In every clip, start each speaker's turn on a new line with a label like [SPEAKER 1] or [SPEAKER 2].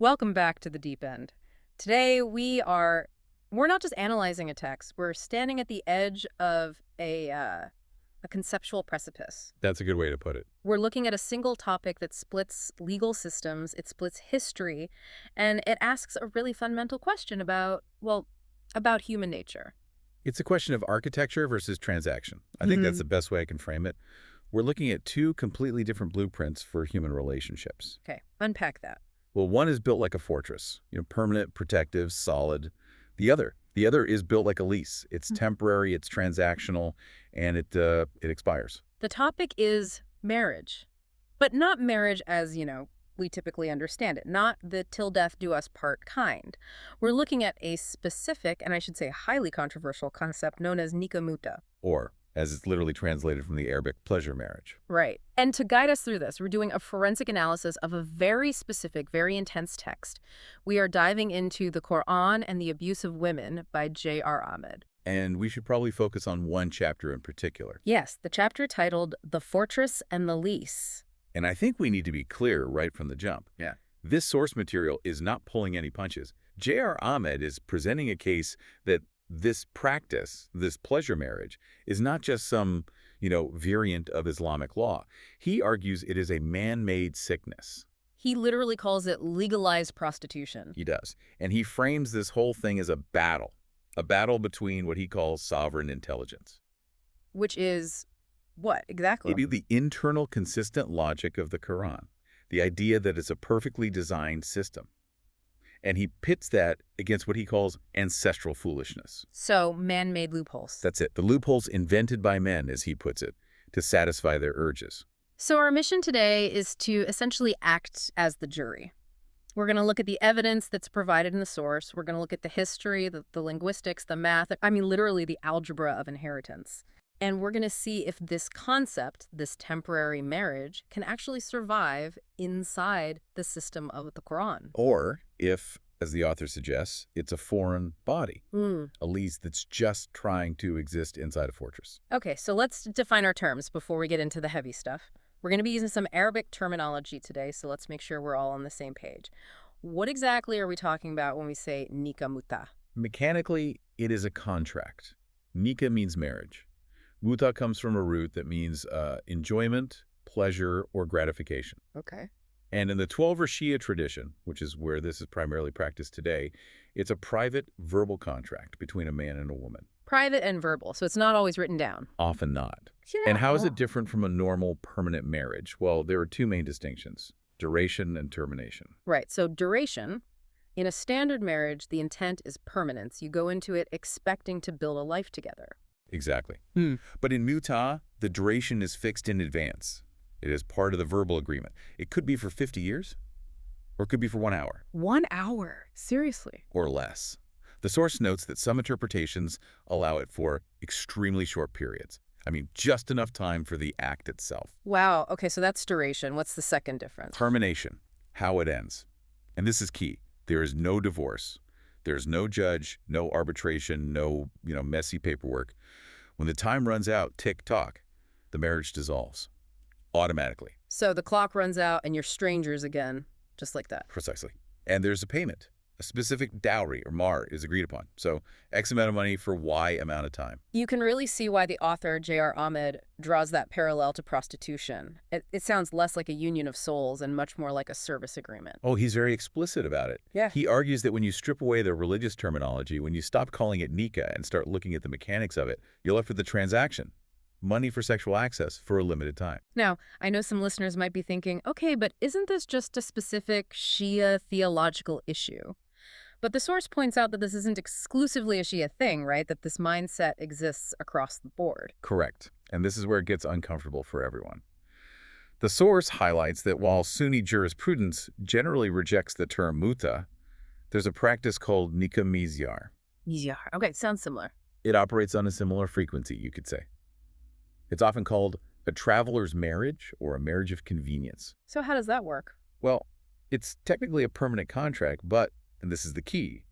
[SPEAKER 1] Welcome back to the deep end. Today we're not just analyzing a text, we're standing at the edge of a conceptual precipice.
[SPEAKER 2] That's a good way to put it.
[SPEAKER 1] We're looking at a single topic that splits legal systems, it splits history, and it asks a really fundamental question about, well, about human nature.
[SPEAKER 2] It's a question of architecture versus transaction. I think that's the best way I can frame it. We're looking at two completely different blueprints for human relationships.
[SPEAKER 1] Okay, unpack that.
[SPEAKER 2] Well, one is built like a fortress, permanent, protective, solid. The other is built like a lease. It's temporary, it's transactional, and it expires.
[SPEAKER 1] The topic is marriage, but not marriage as, we typically understand it, not the till death do us part kind. We're looking at a specific, and I should say highly controversial concept known as Nikah Mutah.
[SPEAKER 2] Or, as it's literally translated from the Arabic, pleasure marriage.
[SPEAKER 1] Right. And to guide us through this, we're doing a forensic analysis of a very specific, very intense text. We are diving into the Quran and the Abuse of Women by J.R. Ahmed.
[SPEAKER 2] And we should probably focus on one chapter in particular.
[SPEAKER 1] Yes, the chapter titled The Fortress and the Lease.
[SPEAKER 2] And I think we need to be clear right from the jump.
[SPEAKER 1] Yeah.
[SPEAKER 2] This source material is not pulling any punches. J.R. Ahmed is presenting a case that this practice, this pleasure marriage, is not just some, variant of Islamic law. He argues it is a man-made sickness.
[SPEAKER 1] He literally calls it legalized prostitution.
[SPEAKER 2] He does. And he frames this whole thing as a battle between what he calls sovereign intelligence.
[SPEAKER 1] Which is what, exactly?
[SPEAKER 2] Maybe the internal consistent logic of the Quran, the idea that it's a perfectly designed system. And he pits that against what he calls ancestral foolishness.
[SPEAKER 1] So, man-made loopholes.
[SPEAKER 2] That's it. The loopholes invented by men, as he puts it, to satisfy their urges.
[SPEAKER 1] So our mission today is to essentially act as the jury. We're going to look at the evidence that's provided in the source. We're going to look at the history, the linguistics, the math, literally the algebra of inheritance. And we're going to see if this concept, this temporary marriage, can actually survive inside the system of the Quran.
[SPEAKER 2] Or if, as the author suggests, it's a foreign body, a lease that's just trying to exist inside a fortress.
[SPEAKER 1] Okay, so let's define our terms before we get into the heavy stuff. We're going to be using some Arabic terminology today, so let's make sure we're all on the same page. What exactly are we talking about when we say Nikah Mutah?
[SPEAKER 2] Mechanically, it is a contract. Nikah means marriage. Mutah comes from a root that means enjoyment, pleasure, or gratification.
[SPEAKER 1] Okay.
[SPEAKER 2] And in the Twelver Shia tradition, which is where this is primarily practiced today, it's a private verbal contract between a man and a woman.
[SPEAKER 1] Private and verbal, so it's not always written down.
[SPEAKER 2] Often not.
[SPEAKER 1] Yeah.
[SPEAKER 2] And how is it different from a normal permanent marriage? Well, there are two main distinctions, duration and termination.
[SPEAKER 1] Right, so duration. In a standard marriage, the intent is permanence. You go into it expecting to build a life together.
[SPEAKER 2] Exactly. But in Mutah, the duration is fixed in advance. It is part of the verbal agreement. It could be for 50 years, or it could be for 1 hour.
[SPEAKER 1] 1 hour? Seriously?
[SPEAKER 2] Or less. The source notes that some interpretations allow it for extremely short periods. Just enough time for the act itself.
[SPEAKER 1] Wow. Okay, so that's duration. What's the second difference?
[SPEAKER 2] Termination, how it ends. And this is key. There is no divorce. There's no judge, no arbitration, no, messy paperwork. When the time runs out, tick-tock, the marriage dissolves automatically.
[SPEAKER 1] So the clock runs out and you're strangers again, just like that.
[SPEAKER 2] Precisely. And there's a payment. A specific dowry, or mar, is agreed upon. So X amount of money for Y amount of time.
[SPEAKER 1] You can really see why the author, J.R. Ahmed, draws that parallel to prostitution. It sounds less like a union of souls and much more like a service agreement.
[SPEAKER 2] Oh, he's very explicit about it.
[SPEAKER 1] Yeah.
[SPEAKER 2] He argues that when you strip away the religious terminology, when you stop calling it nikah and start looking at the mechanics of it, you're left with the transaction. Money for sexual access for a limited time.
[SPEAKER 1] Now, I know some listeners might be thinking, okay, but isn't this just a specific Shia theological issue? But the source points out that this isn't exclusively a Shia thing, right? That this mindset exists across the board.
[SPEAKER 2] Correct. And this is where it gets uncomfortable for everyone. The source highlights that while Sunni jurisprudence generally rejects the term mutah, there's a practice called Nikah Misyar.
[SPEAKER 1] Misyar. Okay, sounds similar.
[SPEAKER 2] It operates on a similar frequency, you could say. It's often called a traveler's marriage or a marriage of convenience.
[SPEAKER 1] So how does that work?
[SPEAKER 2] Well, it's technically a permanent contract, but, and this is the key,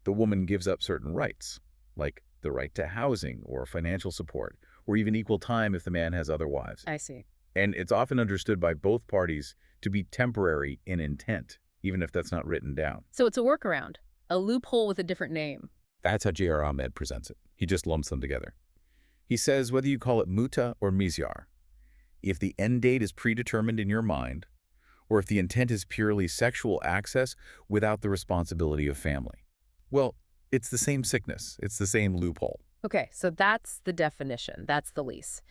[SPEAKER 2] the woman gives up certain rights, like the right to housing or financial support, or even equal time if the man has other wives.
[SPEAKER 1] I see.
[SPEAKER 2] And it's often understood by both parties to be temporary in intent. even if that's not written down.
[SPEAKER 1] So it's a workaround, a loophole with a different name.
[SPEAKER 2] That's how J.R. Ahmed presents it. He just lumps them together. He says whether you call it Mutah or Misyar, if the end date is predetermined in your mind, or if the intent is purely sexual access without the responsibility of family, well, it's the same sickness. It's the same loophole.
[SPEAKER 1] Okay, so that's the definition. That's the lease.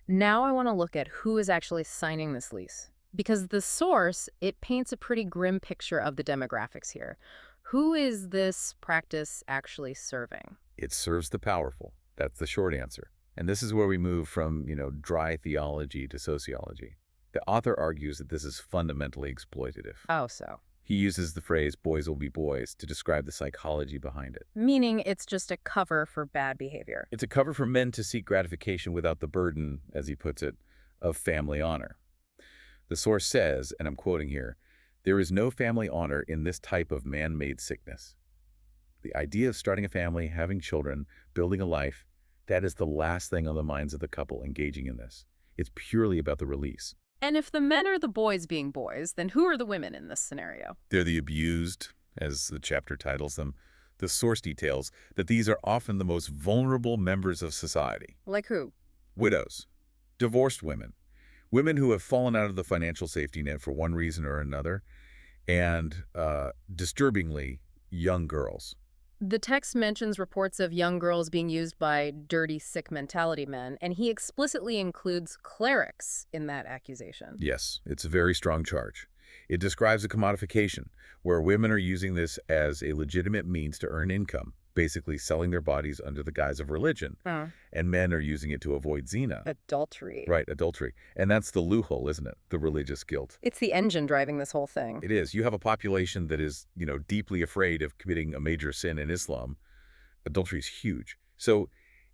[SPEAKER 1] Now I want to look at who is actually signing this lease. Because the source, it paints a pretty grim picture of the demographics here. Who is this practice actually serving?
[SPEAKER 2] It serves the powerful. That's the short answer. And this is where we move from, dry theology to sociology. The author argues that this is fundamentally exploitative.
[SPEAKER 1] Oh, so.
[SPEAKER 2] He uses the phrase boys will be boys to describe the psychology behind it.
[SPEAKER 1] Meaning it's just a cover for bad behavior.
[SPEAKER 2] It's a cover for men to seek gratification without the burden, as he puts it, of family honor. The source says, and I'm quoting here, "There is no family honor in this type of man-made sickness. The idea of starting a family, having children, building a life, that is the last thing on the minds of the couple engaging in this. It's purely about the release."
[SPEAKER 1] And if the men are the boys being boys, then who are the women in this scenario?
[SPEAKER 2] They're the abused, as the chapter titles them. The source details that these are often the most vulnerable members of society.
[SPEAKER 1] Like who?
[SPEAKER 2] Widows, divorced women, women who have fallen out of the financial safety net for one reason or another, and disturbingly, young girls.
[SPEAKER 1] The text mentions reports of young girls being used by dirty, sick mentality men, and he explicitly includes clerics in that accusation.
[SPEAKER 2] Yes, it's a very strong charge. It describes a commodification, where women are using this as a legitimate means to earn income, basically selling their bodies under the guise of religion, and men are using it to avoid Zina.
[SPEAKER 1] Adultery.
[SPEAKER 2] Right, adultery. And that's the loophole, isn't it? The religious guilt.
[SPEAKER 1] It's the engine driving this whole thing.
[SPEAKER 2] It is. You have a population that is, deeply afraid of committing a major sin in Islam. Adultery is huge. So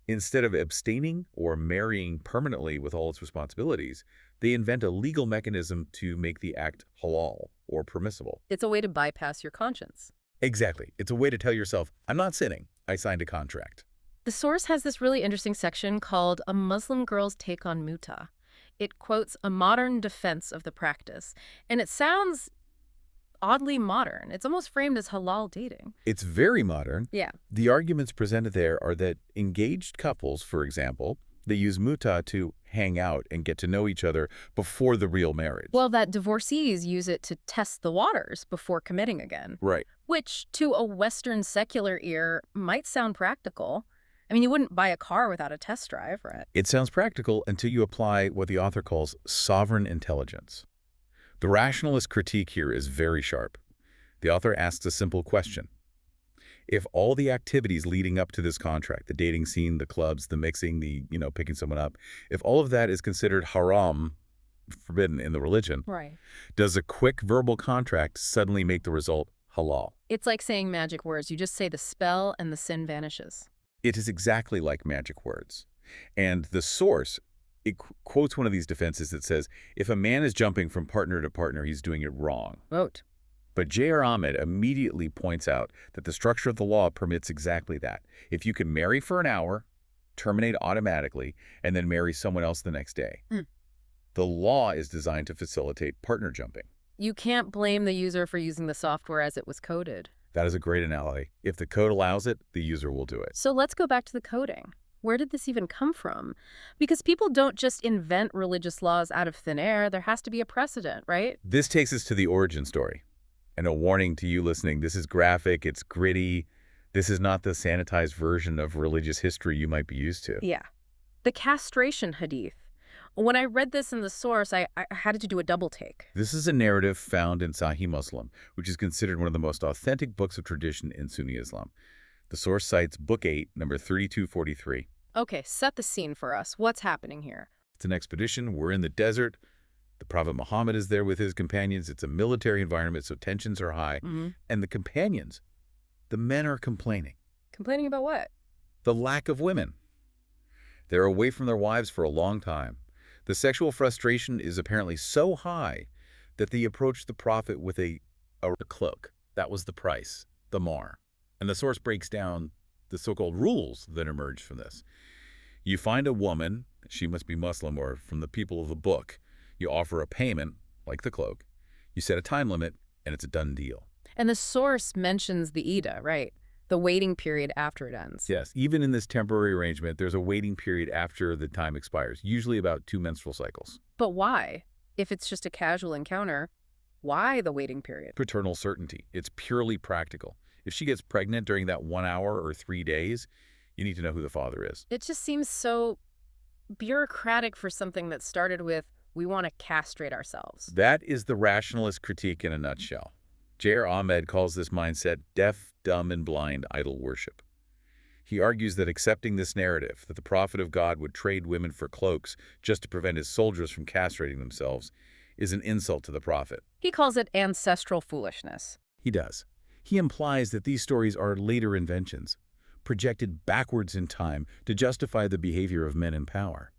[SPEAKER 2] instead of abstaining or marrying permanently with all its responsibilities, they invent a legal mechanism to make the act halal or permissible.
[SPEAKER 1] It's a way to bypass your conscience.
[SPEAKER 2] Exactly. It's a way to tell yourself, I'm not sinning. I signed a contract.
[SPEAKER 1] The source has this really interesting section called A Muslim Girl's Take on Mutah. It quotes a modern defense of the practice, and it sounds oddly modern. It's almost framed as halal dating.
[SPEAKER 2] It's very modern.
[SPEAKER 1] Yeah.
[SPEAKER 2] The arguments presented there are that engaged couples, for example, they use Mutah to hang out and get to know each other before the real marriage.
[SPEAKER 1] Well, that divorcees use it to test the waters before committing again.
[SPEAKER 2] Right.
[SPEAKER 1] Which, to a Western secular ear, might sound practical. I mean, you wouldn't buy a car without a test drive, right?
[SPEAKER 2] It sounds practical until you apply what the author calls sovereign intelligence. The rationalist critique here is very sharp. The author asks a simple question. If all the activities leading up to this contract, the dating scene, the clubs, the mixing, the, picking someone up, if all of that is considered haram, forbidden in the religion,
[SPEAKER 1] right,
[SPEAKER 2] does a quick verbal contract suddenly make the result halal?
[SPEAKER 1] It's like saying magic words. You just say the spell and the sin vanishes.
[SPEAKER 2] It is exactly like magic words. And the source, it quotes one of these defenses that says, if a man is jumping from partner to partner, he's doing it wrong.
[SPEAKER 1] Vote.
[SPEAKER 2] But J.R. Ahmed immediately points out that the structure of the law permits exactly that. If you can marry for an hour, terminate automatically, and then marry someone else the next day, the law is designed to facilitate partner jumping.
[SPEAKER 1] You can't blame the user for using the software as it was coded.
[SPEAKER 2] That is a great analogy. If the code allows it, the user will do it.
[SPEAKER 1] So let's go back to the coding. Where did this even come from? Because people don't just invent religious laws out of thin air. There has to be a precedent, right?
[SPEAKER 2] This takes us to the origin story. And a warning to you listening, this is graphic, it's gritty. This is not the sanitized version of religious history you might be used to.
[SPEAKER 1] Yeah. The castration hadith. When I read this in the source, I had to do a double take.
[SPEAKER 2] This is a narrative found in Sahih Muslim, which is considered one of the most authentic books of tradition in Sunni Islam. The source cites Book 8, number 3243.
[SPEAKER 1] Okay, set the scene for us. What's happening here?
[SPEAKER 2] It's an expedition. We're in the desert. The Prophet Muhammad is there with his companions. It's a military environment, so tensions are high. And the companions, the men are complaining.
[SPEAKER 1] Complaining about what?
[SPEAKER 2] The lack of women. They're away from their wives for a long time. The sexual frustration is apparently so high that they approached the Prophet with a cloak. That was the price, the mar. And the source breaks down the so-called rules that emerge from this. You find a woman, she must be Muslim or from the people of the book. You offer a payment, like the cloak. You set a time limit, and it's a done deal.
[SPEAKER 1] And the source mentions the Iddah, right? The waiting period after it ends.
[SPEAKER 2] Yes, even in this temporary arrangement, there's a waiting period after the time expires, usually about 2 menstrual cycles.
[SPEAKER 1] But why? If it's just a casual encounter, why the waiting period?
[SPEAKER 2] Paternal certainty. It's purely practical. If she gets pregnant during that 1 hour or 3 days, you need to know who the father is.
[SPEAKER 1] It just seems so bureaucratic for something that started with, we want to castrate ourselves.
[SPEAKER 2] That is the rationalist critique in a nutshell. J.R. Ahmed calls this mindset deaf, dumb, and blind idol worship. He argues that accepting this narrative, that the prophet of God would trade women for cloaks just to prevent his soldiers from castrating themselves, is an insult to the prophet.
[SPEAKER 1] He calls it ancestral foolishness.
[SPEAKER 2] He does. He implies that these stories are later inventions, projected backwards in time to justify the behavior of men in power.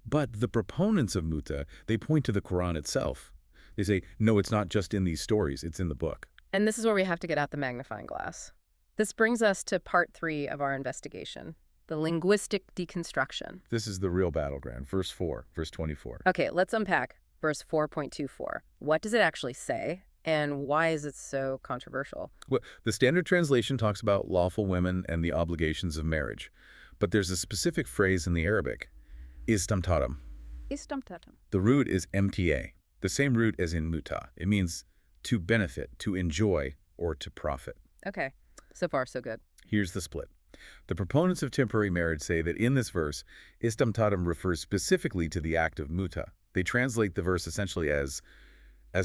[SPEAKER 2] But the proponents of Mutah, they point to the Quran itself. They say, no, it's not just in these stories, it's in the book.
[SPEAKER 1] And this is where we have to get out the magnifying glass. This brings us to part 3 of our investigation, the linguistic deconstruction.
[SPEAKER 2] This is the real battleground. Verse 4, verse 24.
[SPEAKER 1] Okay, let's unpack verse 4.24. What does it actually say, and why is it so controversial?
[SPEAKER 2] Well, the standard translation talks about lawful women and the obligations of marriage. But there's a specific phrase in the Arabic, istamtaram.
[SPEAKER 1] Istamtaram.
[SPEAKER 2] The root is mta, the same root as in mutah. It means to benefit, to enjoy, or to profit.
[SPEAKER 1] Okay, so far so good.
[SPEAKER 2] Here's the split. The proponents of temporary marriage say that in this verse, istamtaram refers specifically to the act of mutah. They translate the verse essentially as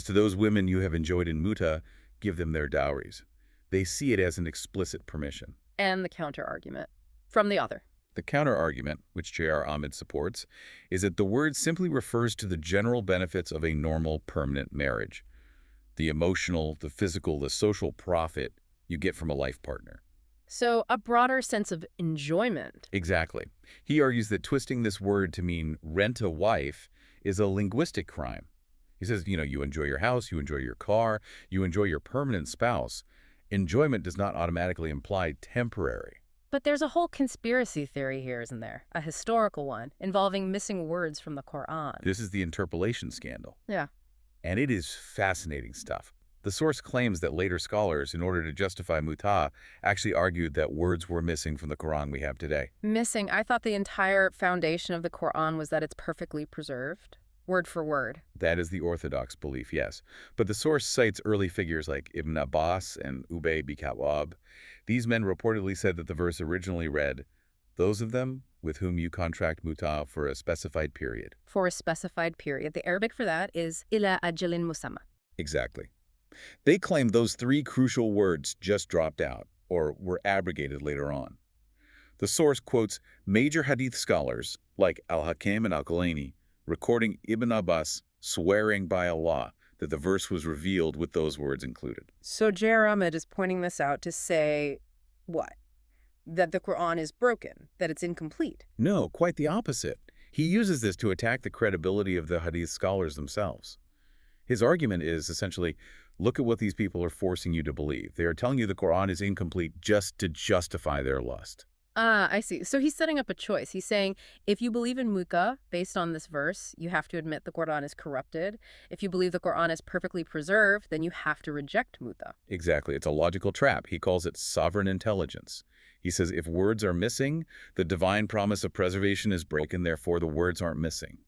[SPEAKER 2] to those women you have enjoyed in mutah, give them their dowries. They see it as an explicit permission.
[SPEAKER 1] And the counter-argument from the author.
[SPEAKER 2] The counter-argument, which J.R. Ahmed supports, is that the word simply refers to the general benefits of a normal, permanent marriage. The emotional, the physical, the social profit you get from a life partner.
[SPEAKER 1] So a broader sense of enjoyment.
[SPEAKER 2] Exactly. He argues that twisting this word to mean rent a wife is a linguistic crime. He says, you enjoy your house, you enjoy your car, you enjoy your permanent spouse. Enjoyment does not automatically imply temporary.
[SPEAKER 1] But there's a whole conspiracy theory here, isn't there? A historical one, involving missing words from the Quran.
[SPEAKER 2] This is the interpolation scandal.
[SPEAKER 1] Yeah.
[SPEAKER 2] And it is fascinating stuff. The source claims that later scholars, in order to justify Mutah, actually argued that words were missing from the Quran we have today.
[SPEAKER 1] Missing? I thought the entire foundation of the Quran was that it's perfectly preserved, word for word.
[SPEAKER 2] That is the orthodox belief, yes. But the source cites early figures like Ibn Abbas and Ubay bin Ka'ab. These men reportedly said that the verse originally read, those of them with whom you contract Mutah for a specified period.
[SPEAKER 1] For a specified period. The Arabic for that is ila ajalin musamma.
[SPEAKER 2] Exactly. They claim those 3 crucial words just dropped out, or were abrogated later on. The source quotes major Hadith scholars like Al-Hakim and Al-Kalani, recording Ibn Abbas swearing by Allah that the verse was revealed with those words included.
[SPEAKER 1] So J.R. Ahmed is pointing this out to say, what? That the Quran is broken, that it's incomplete.
[SPEAKER 2] No, quite the opposite. He uses this to attack the credibility of the Hadith scholars themselves. His argument is essentially, look at what these people are forcing you to believe. They are telling you the Quran is incomplete just to justify their lust.
[SPEAKER 1] Ah, I see. So he's setting up a choice. He's saying, if you believe in Mutah, based on this verse, you have to admit the Quran is corrupted. If you believe the Quran is perfectly preserved, then you have to reject Mutah.
[SPEAKER 2] Exactly. It's a logical trap. He calls it sovereign intelligence. He says if words are missing, the divine promise of preservation is broken, therefore the words aren't missing.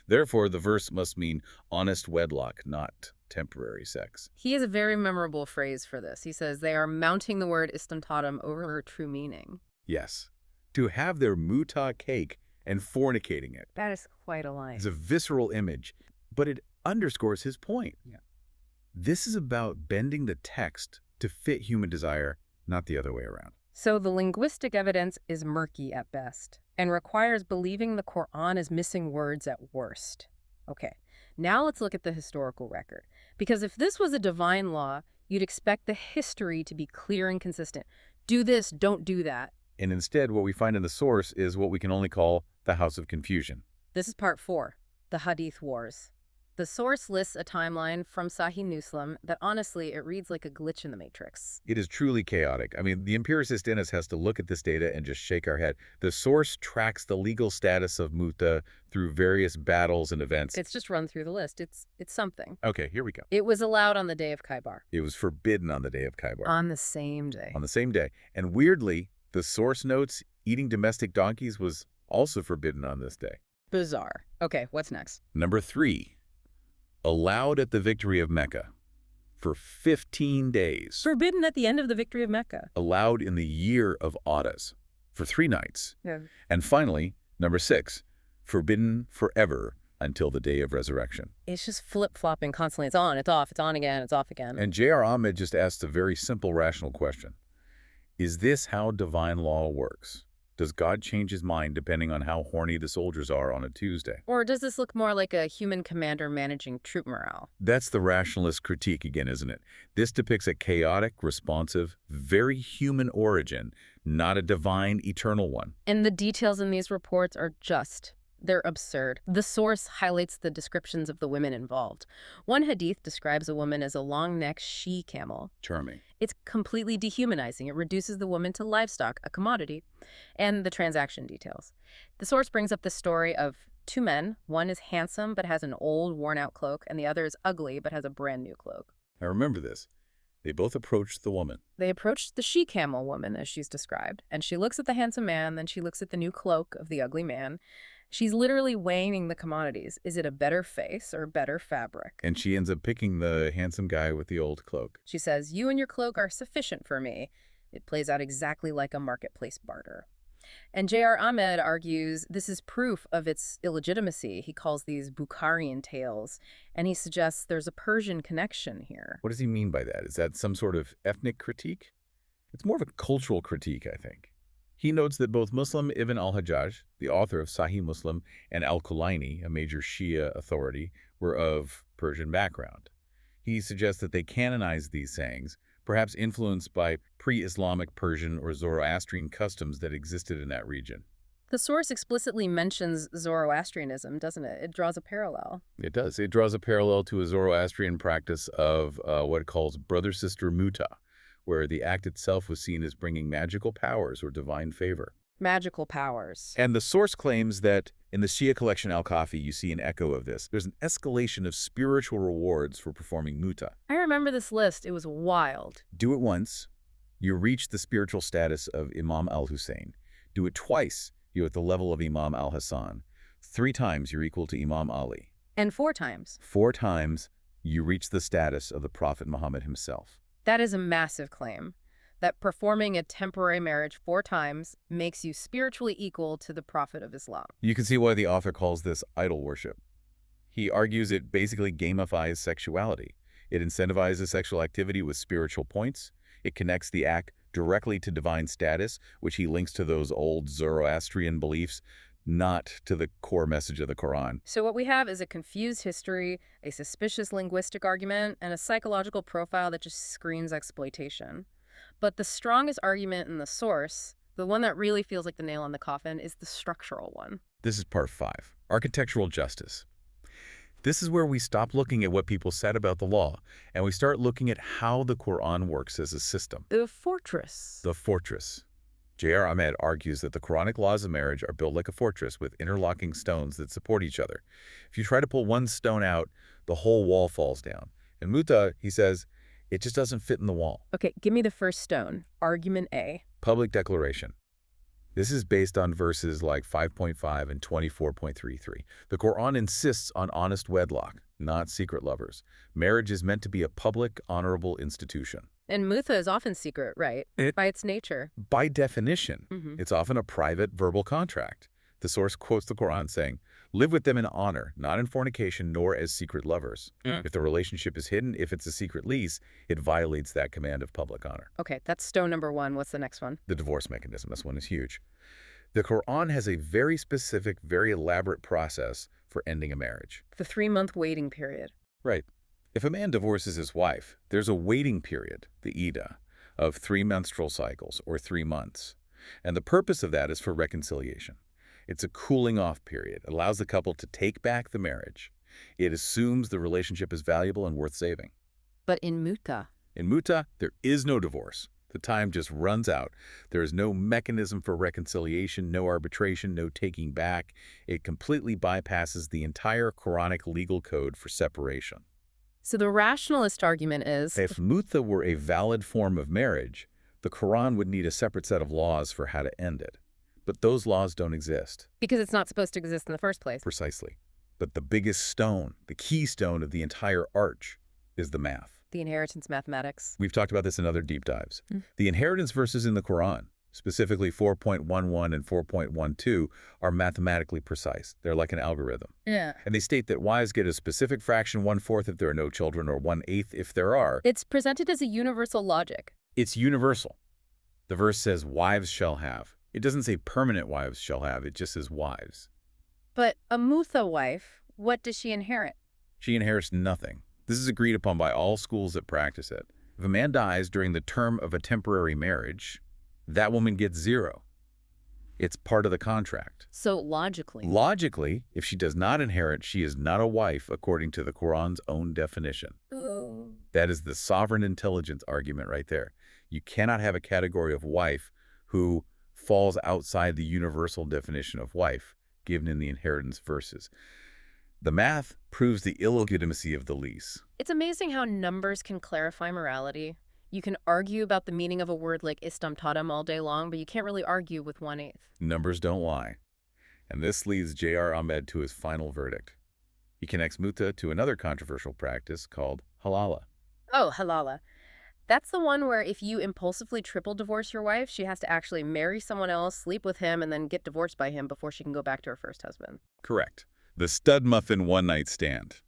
[SPEAKER 2] Therefore, the verse must mean honest wedlock, not temporary sex.
[SPEAKER 1] He has a very memorable phrase for this. He says they are mounting the word istamtaram over her true meaning.
[SPEAKER 2] Yes. To have their Mutah cake and fornicating it.
[SPEAKER 1] That is quite a line.
[SPEAKER 2] It's a visceral image, but it underscores his point.
[SPEAKER 1] Yeah.
[SPEAKER 2] This is about bending the text to fit human desire, not the other way around.
[SPEAKER 1] So the linguistic evidence is murky at best and requires believing the Quran is missing words at worst. Okay, now let's look at the historical record. Because if this was a divine law, you'd expect the history to be clear and consistent. Do this, don't do that.
[SPEAKER 2] And instead, what we find in the source is what we can only call the house of confusion.
[SPEAKER 1] This is part 4, the Hadith Wars. The source lists a timeline from Sahih Muslim that honestly, it reads like a glitch in the matrix.
[SPEAKER 2] It is truly chaotic. I mean, the empiricist in us has to look at this data and just shake our head. The source tracks the legal status of Mutah through various battles and events.
[SPEAKER 1] It's just run through the list. It's something.
[SPEAKER 2] Okay, here we go.
[SPEAKER 1] It was allowed on the day of Khaybar.
[SPEAKER 2] It was forbidden on the day of Khaybar.
[SPEAKER 1] On the same day.
[SPEAKER 2] On the same day. And weirdly, the source notes eating domestic donkeys was also forbidden on this day.
[SPEAKER 1] Bizarre. Okay, what's next?
[SPEAKER 2] Number 3. Allowed at the victory of Mecca for 15 days.
[SPEAKER 1] Forbidden at the end of the victory of Mecca.
[SPEAKER 2] Allowed in the year of Iddah for 3 nights.
[SPEAKER 1] Yeah.
[SPEAKER 2] And finally, number 6, forbidden forever until the day of resurrection.
[SPEAKER 1] It's just flip-flopping constantly. It's on, it's off, it's on again, it's off again.
[SPEAKER 2] And J.R. Ahmed just asked a very simple, rational question. Is this how divine law works? Does God change his mind depending on how horny the soldiers are on a Tuesday?
[SPEAKER 1] Or does this look more like a human commander managing troop morale?
[SPEAKER 2] That's the rationalist critique again, isn't it? This depicts a chaotic, responsive, very human origin, not a divine, eternal one.
[SPEAKER 1] And the details in these reports are they're absurd. The source highlights the descriptions of the women involved. One hadith describes a woman as a long-necked she-camel.
[SPEAKER 2] Charming.
[SPEAKER 1] It's completely dehumanizing. It reduces the woman to livestock, a commodity, and the transaction details. The source brings up the story of 2 men. One is handsome but has an old, worn-out cloak, and the other is ugly but has a brand-new cloak.
[SPEAKER 2] I remember this. They both approached the woman.
[SPEAKER 1] They approached the she-camel woman, as she's described, and she looks at the handsome man, then she looks at the new cloak of the ugly man. She's literally weighing the commodities. Is it a better face or better fabric?
[SPEAKER 2] And she ends up picking the handsome guy with the old cloak.
[SPEAKER 1] She says, "You and your cloak are sufficient for me." It plays out exactly like a marketplace barter. And J.R. Ahmed argues this is proof of its illegitimacy. He calls these Bukharian tales, and he suggests there's a Persian connection here.
[SPEAKER 2] What does he mean by that? Is that some sort of ethnic critique? It's more of a cultural critique, I think. He notes that both Muslim Ibn al-Hajjaj, the author of Sahih Muslim, and Al-Kulaini, a major Shia authority, were of Persian background. He suggests that they canonized these sayings, perhaps influenced by pre-Islamic Persian or Zoroastrian customs that existed in that region.
[SPEAKER 1] The source explicitly mentions Zoroastrianism, doesn't it? It draws a parallel.
[SPEAKER 2] It does. It draws a parallel to a Zoroastrian practice of what it calls brother-sister Mutah, where the act itself was seen as bringing magical powers or divine favor.
[SPEAKER 1] Magical powers.
[SPEAKER 2] And the source claims that in the Shia collection Al-Kafi, you see an echo of this. There's an escalation of spiritual rewards for performing Mutah.
[SPEAKER 1] I remember this list. It was wild.
[SPEAKER 2] Do it once, you reach the spiritual status of Imam al-Hussein. Do it twice, you're at the level of Imam al-Hassan. 3 times, you're equal to Imam Ali.
[SPEAKER 1] And 4 times.
[SPEAKER 2] 4 times, you reach the status of the Prophet Muhammad himself.
[SPEAKER 1] That is a massive claim, that performing a temporary marriage 4 times makes you spiritually equal to the Prophet of Islam.
[SPEAKER 2] You can see why the author calls this idol worship. He argues it basically gamifies sexuality. It incentivizes sexual activity with spiritual points. It connects the act directly to divine status, which he links to those old Zoroastrian beliefs, not to the core message of the Quran.
[SPEAKER 1] So what we have is a confused history, a suspicious linguistic argument, and a psychological profile that just screams exploitation. But the strongest argument in the source, the one that really feels like the nail in the coffin, is the structural one.
[SPEAKER 2] This is part 5, architectural justice. This is where we stop looking at what people said about the law, and we start looking at how the Quran works as a system.
[SPEAKER 1] The fortress.
[SPEAKER 2] The fortress. J.R. Ahmed argues that the Quranic laws of marriage are built like a fortress with interlocking stones that support each other. If you try to pull one stone out, the whole wall falls down. In Mutah, he says, it just doesn't fit in the wall.
[SPEAKER 1] Okay, give me the first stone. Argument A.
[SPEAKER 2] Public declaration. This is based on verses like 5.5 and 24.33. The Quran insists on honest wedlock, not secret lovers. Marriage is meant to be a public, honorable institution.
[SPEAKER 1] And Mutah is often secret, right? By its nature.
[SPEAKER 2] By definition, it's often a private verbal contract. The source quotes the Quran saying, live with them in honor, not in fornication, nor as secret lovers. If the relationship is hidden, if it's a secret lease, it violates that command of public honor.
[SPEAKER 1] Okay, that's stone number 1. What's the next one?
[SPEAKER 2] The divorce mechanism. This one is huge. The Quran has a very specific, very elaborate process for ending a marriage.
[SPEAKER 1] The 3-month waiting period.
[SPEAKER 2] Right. If a man divorces his wife, there's a waiting period, the Iddah, of 3 menstrual cycles, or 3 months. And the purpose of that is for reconciliation. It's a cooling off period. It allows the couple to take back the marriage. It assumes the relationship is valuable and worth saving.
[SPEAKER 1] But in Mutah,
[SPEAKER 2] In Mutah, there is no divorce. The time just runs out. There is no mechanism for reconciliation, no arbitration, no taking back. It completely bypasses the entire Quranic legal code for separation.
[SPEAKER 1] so the rationalist argument is,
[SPEAKER 2] If Mutah were a valid form of marriage, the Quran would need a separate set of laws for how to end it. But those laws don't exist.
[SPEAKER 1] because it's not supposed to exist in the first place.
[SPEAKER 2] Precisely. But the biggest stone, the keystone of the entire arch, is the math.
[SPEAKER 1] The inheritance mathematics.
[SPEAKER 2] We've talked about this in other deep dives.
[SPEAKER 1] Mm.
[SPEAKER 2] The inheritance verses in the Quran, specifically 4.11 and 4.12, are mathematically precise. They're like an algorithm.
[SPEAKER 1] Yeah.
[SPEAKER 2] And they state that wives get a specific fraction 1/4 if there are no children or 1/8 if there are.
[SPEAKER 1] It's presented as a universal logic.
[SPEAKER 2] It's universal. The verse says wives shall have. It doesn't say permanent wives shall have. It just says wives.
[SPEAKER 1] But a Mutah wife, what does she inherit?
[SPEAKER 2] She inherits nothing. This is agreed upon by all schools that practice it. If a man dies during the term of a temporary marriage, that woman gets 0. It's part of the contract.
[SPEAKER 1] So logically.
[SPEAKER 2] Logically, if she does not inherit, she is not a wife according to the Quran's own definition.
[SPEAKER 1] Oh.
[SPEAKER 2] That is the sovereign intelligence argument right there. You cannot have a category of wife who falls outside the universal definition of wife given in the inheritance verses. The math proves the illegitimacy of the lease.
[SPEAKER 1] It's amazing how numbers can clarify morality. You can argue about the meaning of a word like istamtadam all day long, but you can't really argue with 1/8.
[SPEAKER 2] Numbers don't lie. And this leads J.R. Ahmed to his final verdict. He connects Mutah to another controversial practice called Halal.
[SPEAKER 1] Oh, halala. That's the one where if you impulsively triple divorce your wife, she has to actually marry someone else, sleep with him, and then get divorced by him before she can go back to her first husband.
[SPEAKER 2] Correct. The stud muffin one-night stand,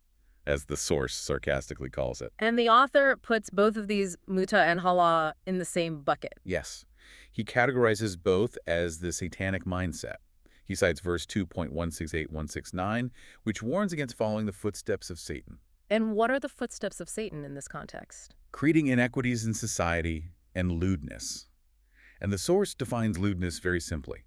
[SPEAKER 2] as the source sarcastically calls it.
[SPEAKER 1] And the author puts both of these Mutah and halal in the same bucket.
[SPEAKER 2] Yes. He categorizes both as the satanic mindset. He cites verse 2.168169, which warns against following the footsteps of Satan.
[SPEAKER 1] And what are the footsteps of Satan in this context?
[SPEAKER 2] Creating inequities in society and lewdness. And the source defines lewdness very simply.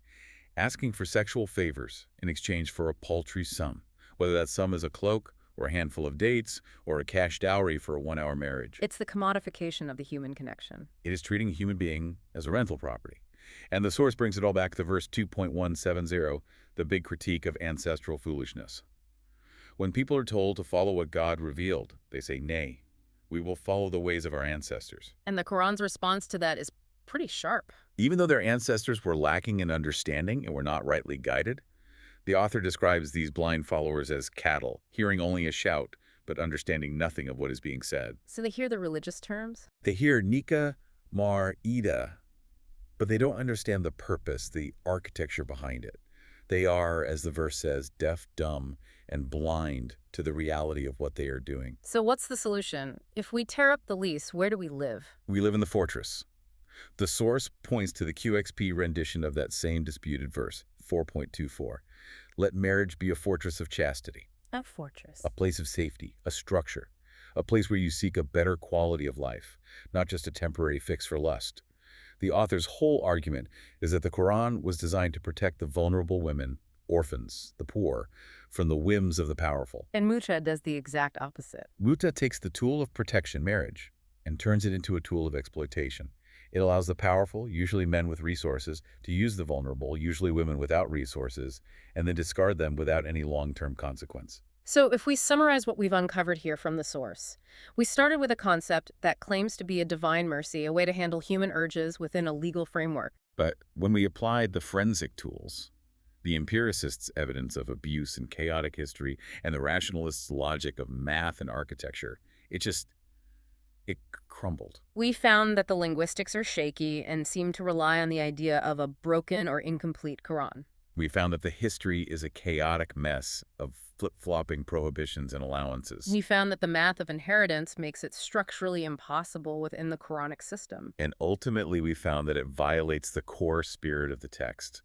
[SPEAKER 2] Asking for sexual favors in exchange for a paltry sum, whether that sum is a cloak or a handful of dates or a cash dowry for a 1-hour marriage.
[SPEAKER 1] It's the commodification of the human connection.
[SPEAKER 2] It is treating a human being as a rental property. And the source brings it all back to verse 2.170, the big critique of ancestral foolishness. When people are told to follow what God revealed, they say, nay, we will follow the ways of our ancestors.
[SPEAKER 1] And the Quran's response to that is pretty sharp.
[SPEAKER 2] Even though their ancestors were lacking in understanding and were not rightly guided, the author describes these blind followers as cattle, hearing only a shout, but understanding nothing of what is being said.
[SPEAKER 1] So they hear the religious terms?
[SPEAKER 2] They hear Nikah, Misyar, Iddah, but they don't understand the purpose, the architecture behind it. They are, as the verse says, deaf, dumb, and blind to the reality of what they are doing.
[SPEAKER 1] So what's the solution? If we tear up the lease, where do we live?
[SPEAKER 2] We live in the fortress. The source points to the QXP rendition of that same disputed verse, 4.24. Let marriage be a fortress of chastity.
[SPEAKER 1] A fortress.
[SPEAKER 2] A place of safety, a structure, a place where you seek a better quality of life, not just a temporary fix for lust. The author's whole argument is that the Quran was designed to protect the vulnerable women, orphans, the poor, from the whims of the powerful.
[SPEAKER 1] And Mutah does the exact opposite.
[SPEAKER 2] Mutah takes the tool of protection, marriage, and turns it into a tool of exploitation. It allows the powerful, usually men with resources, to use the vulnerable, usually women without resources, and then discard them without any long-term consequence.
[SPEAKER 1] So if we summarize what we've uncovered here from the source, we started with a concept that claims to be a divine mercy, a way to handle human urges within a legal framework.
[SPEAKER 2] But when we applied the forensic tools, the empiricists' evidence of abuse and chaotic history, and the rationalists' logic of math and architecture, it crumbled.
[SPEAKER 1] We found that the linguistics are shaky and seem to rely on the idea of a broken or incomplete Quran.
[SPEAKER 2] We found that the history is a chaotic mess of flip-flopping prohibitions and allowances.
[SPEAKER 1] We found that the math of inheritance makes it structurally impossible within the Quranic system.
[SPEAKER 2] And ultimately, we found that it violates the core spirit of the text,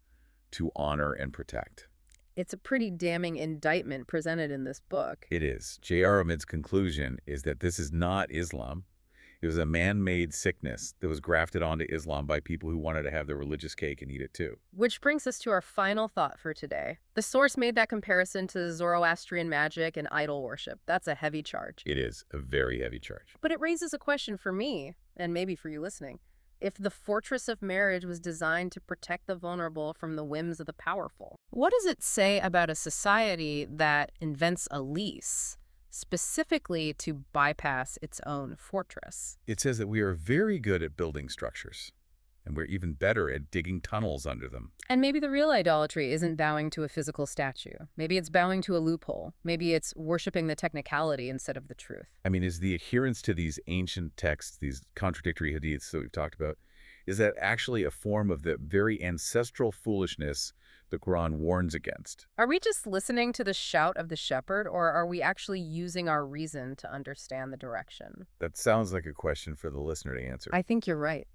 [SPEAKER 2] to honor and protect.
[SPEAKER 1] It's a pretty damning indictment presented in this book.
[SPEAKER 2] It is. J.R. Ahmed's conclusion is that this is not Islam. It was a man-made sickness that was grafted onto Islam by people who wanted to have their religious cake and eat it too.
[SPEAKER 1] Which brings us to our final thought for today. The source made that comparison to Zoroastrian magic and idol worship. That's a heavy charge.
[SPEAKER 2] It is a very heavy charge.
[SPEAKER 1] But it raises a question for me, and maybe for you listening. If the fortress of marriage was designed to protect the vulnerable from the whims of the powerful, what does it say about a society that invents a lease specifically to bypass its own fortress?
[SPEAKER 2] It says that we are very good at building structures, and we're even better at digging tunnels under them.
[SPEAKER 1] And maybe the real idolatry isn't bowing to a physical statue. Maybe it's bowing to a loophole. Maybe it's worshiping the technicality instead of the truth.
[SPEAKER 2] I mean, is the adherence to these ancient texts, these contradictory hadiths that we've talked about, is that actually a form of the very ancestral foolishness the Quran warns against?
[SPEAKER 1] Are we just listening to the shout of the shepherd, or are we actually using our reason to understand the direction?
[SPEAKER 2] That sounds like a question for the listener to answer.
[SPEAKER 1] I think you're right.